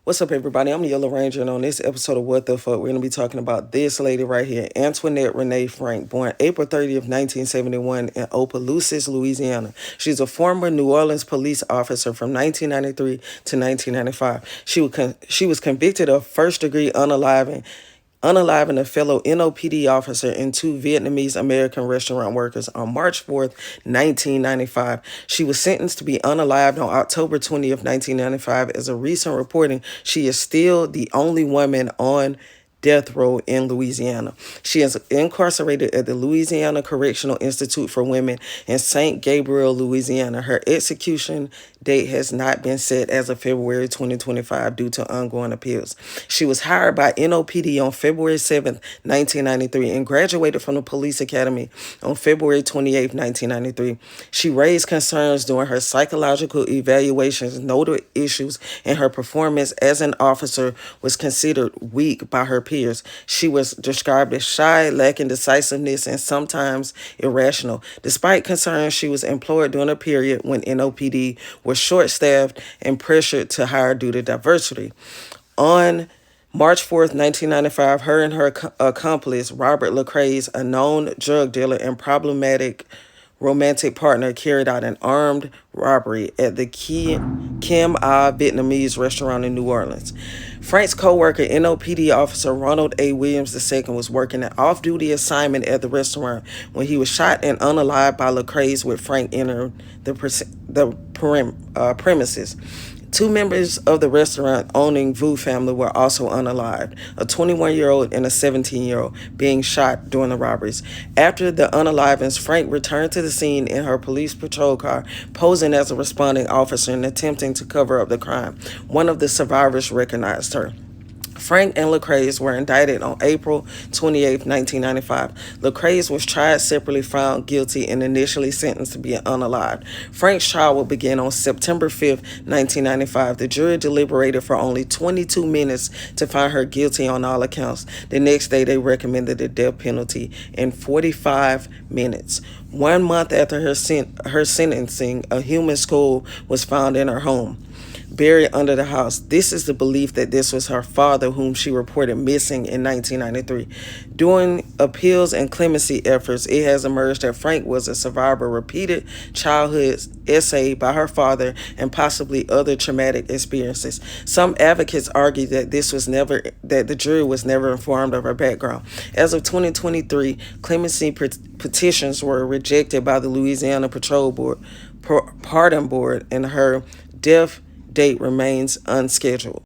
What's up, everybody? I'm the Yellow Ranger, and on this episode of What the Fuck, we're going to be talking about this lady right here, Antoinette Renee Frank, born April 30th, 1971 in Opelousas, Louisiana. She's a former New Orleans police officer from 1993 to 1995. She was convicted of first-degree unaliving a fellow NOPD officer and two Vietnamese American restaurant workers on March 4th, 1995. She was sentenced to be unalived on October 20th, 1995. As a recent reporting, she is still the only woman on death row in Louisiana. She is incarcerated at the Louisiana Correctional Institute for Women in St. Gabriel, Louisiana. Her execution date has not been set as of February 2025 due to ongoing appeals. She was hired by NOPD on February 7th, 1993 and graduated from the police academy on February 28th, 1993. She raised concerns during her psychological evaluations, noted issues in her performance as an officer was considered weak by her peers. She was described as shy, lacking decisiveness, and sometimes irrational. Despite concerns, she was employed during a period when NOPD was short-staffed and pressured to hire due to diversity. On March 4th, 1995, her and her accomplice, Robert Lecrae, a known drug dealer and problematic romantic partner, carried out an armed robbery at the Kim Ah Vietnamese restaurant in New Orleans. Frank's co-worker, NOPD officer Ronald A. Williams II, was working an off-duty assignment at the restaurant when he was shot and unalived by Lecrae with Frank entering the premises. Two members of the restaurant owning Vu family were also unalived, a 21-year-old and a 17-year-old being shot during the robberies. After the unalivings, Frank returned to the scene in her police patrol car, posing as a responding officer and attempting to cover up the crime. One of the survivors recognized her. Frank and Lecrae were indicted on April 28, 1995. Lecrae was tried separately, found guilty, and initially sentenced to be unalived. Frank's trial will begin on September 5, 1995. The jury deliberated for only 22 minutes to find her guilty on all accounts. The next day, they recommended the death penalty in 45 minutes. 1 month after her sentencing, a human skull was found in her home, buried under the house. This is the belief that this was her father, whom she reported missing in 1993. During appeals and clemency efforts, it has emerged that Frank was a survivor of repeated childhood essay by her father and possibly other traumatic experiences. Some advocates argue that the jury was never informed of her background. As of 2023, clemency petitions were rejected by the Louisiana Pardon Board, and her death date remains unscheduled.